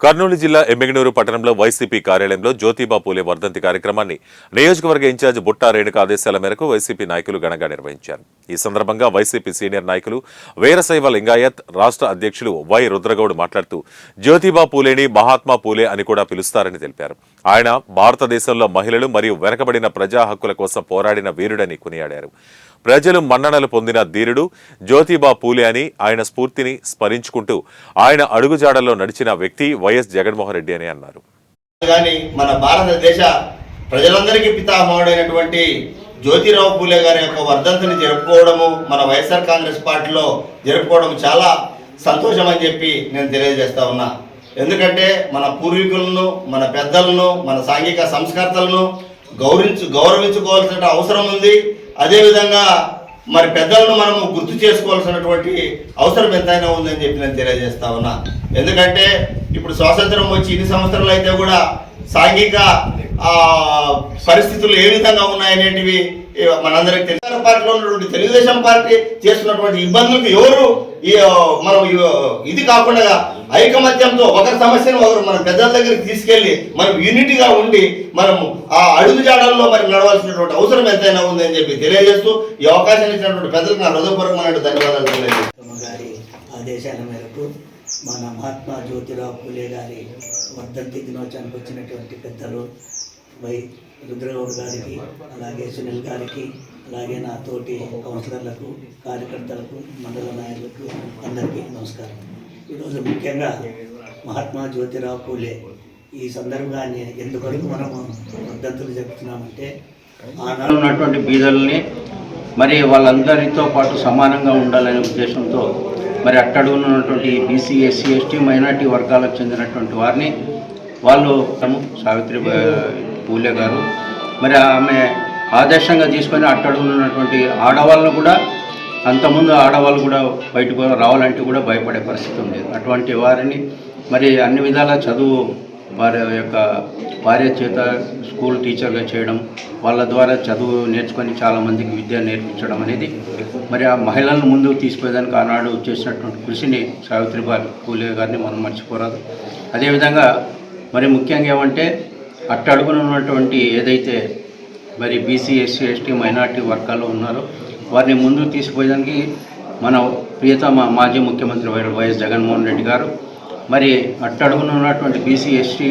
కర్నూలు జిల్లా ఎమ్మిగనూరు పట్టణంలో వైసీపీ కార్యాలయంలో జ్యోతిబా పూలే వర్ధంతి కార్యక్రమాన్ని నియోజకవర్గ ఇన్ఛార్జ్ బుట్టా రేణుక ఆదేశాల మేరకు వైసీపీ నాయకులు ఘనంగా నిర్వహించారు. ఈ సందర్భంగా వైసీపీ సీనియర్ నాయకులు వీరశైవ లింగాయత్ రాష్ట్ర అధ్యక్షులు వై రుద్రగౌడ్ మాట్లాడుతూ జ్యోతిబా పూలేని మహాత్మా పూలే అని కూడా పిలుస్తారని తెలిపారు. ఆయన భారతదేశంలో మహిళలు మరియు వెనకబడిన ప్రజా హక్కుల కోసం పోరాడిన వీరుడని కొనియాడారు. ప్రజలు మన్ననలు పొందిన ధీరుడు జ్యోతిబా పూలే అని ఆయన స్ఫూర్తిని స్మరించుకుంటూ ఆయన అడుగుజాడల్లో నడిచిన వ్యక్తి వైఎస్ జగన్మోహన్ రెడ్డి అని అన్నారు. మన భారతదేశ ప్రజలందరికీ పితామహుడైనటువంటి జ్యోతిరావు పూలే గారి యొక్క వర్ధంతిని జరుపుకోవడము మన వైఎస్ఆర్ కాంగ్రెస్ పార్టీలో జరుపుకోవడం చాలా సంతోషం అని చెప్పి నేను తెలియజేస్తా ఉన్నా. ఎందుకంటే మన పూర్వీకులను, మన పెద్దలను, మన సాంఘిక సంస్కర్తలను గౌరవించుకోవాల్సిన అవసరం ఉంది. అదేవిధంగా మరి పెద్దలను మనము గుర్తు చేసుకోవాల్సినటువంటి అవసరం ఎంతైనా ఉందని చెప్పి నేను తెలియజేస్తా ఉన్నా. ఎందుకంటే ఇప్పుడు స్వాతంత్రం వచ్చి ఇన్ని సంవత్సరాలు అయితే కూడా సాంఘిక పరిస్థితులు ఏ విధంగా ఉన్నాయనేటివి మనందరికి తెలుగు పార్టీలో ఉన్నటువంటి తెలుగుదేశం పార్టీ చేస్తున్నటువంటి ఇబ్బందులకు ఎవరు మనం ఇది కాకుండా ఐకమత్యంతో ఒకరి సమస్యను ఒకరు మన పెద్దల దగ్గరికి తీసుకెళ్లి మనం యూనిటీగా ఉండి మనము ఆ అడుగుజాడల్లో మరి నడవాల్సినటువంటి అవసరం ఎంతైనా ఉందని చెప్పి తెలియజేస్తూ ఈ అవకాశం ఇచ్చినటువంటి పెద్దలకు నా హృదయపూర్వకమైన ధన్యవాదాలు తెలియజేస్తున్నాను. గారి ఆదేశాల మేరకు మన మహాత్మా జ్యోతిరావు పూలే గారి వర్ధంతి దినోత్సవానికి వచ్చినటువంటి పెద్దలు వై రుద్రగౌడ్ గారికి, అలాగే సునీల్ గారికి, అలాగే నా తోటి కౌన్సిలర్లకు, కార్యకర్తలకు, మండల నాయకులకు అందరికీ నమస్కారం. ఈరోజు ముఖ్యంగా మహాత్మా జ్యోతిరావు పూలే ఈ సందర్భాన్ని ఎందువరకు మనము వర్ధంతులు జరుపుతున్నామంటే ఆనాడు ఉన్నటువంటి బీదల్ని మరి వాళ్ళందరితో పాటు సమానంగా ఉండాలనే ఉద్దేశంతో మరి అట్టడుగున ఉన్నటువంటి బీసీ, ఎస్సీ, ఎస్టీ, మైనార్టీ వర్గాలకు చెందినటువంటి వారిని వాళ్ళు సావిత్రి పూలే గారు మరి ఆమె ఆదర్శంగా తీసుకొని అట్టడుగున ఉన్నటువంటి ఆడవాళ్ళను కూడా, అంతకుముందు ఆడవాళ్ళు కూడా బయటకు రావాలంటే కూడా భయపడే పరిస్థితి ఉండేది. అటువంటి వారిని మరి అన్ని విధాల చదువు వారి యొక్క భార్య చేత స్కూల్ టీచర్గా చేయడం, వాళ్ళ ద్వారా చదువు నేర్చుకొని చాలామందికి విద్య నేర్పించడం అనేది మరి ఆ మహిళలను ముందుకు తీసుకుపోయేదానికి ఆనాడు చేసినటువంటి కృషిని సావిత్రిబాయి పూలే గారిని మనం మర్చిపోరాదు. అదేవిధంగా మరి ముఖ్యంగా ఏమంటే అట్టడుగున ఉన్నటువంటి ఏదైతే మరి బీసీ, ఎస్సీ, ఎస్టీ, మైనార్టీ వర్గాల్లో ఉన్నారో వారిని ముందుకు తీసుకుపోయేదానికి మన ప్రియతమ మాజీ ముఖ్యమంత్రి వైఎస్ జగన్మోహన్ రెడ్డి గారు మరి అట్టడుగున ఉన్నటువంటి బీసీ, ఎస్టీ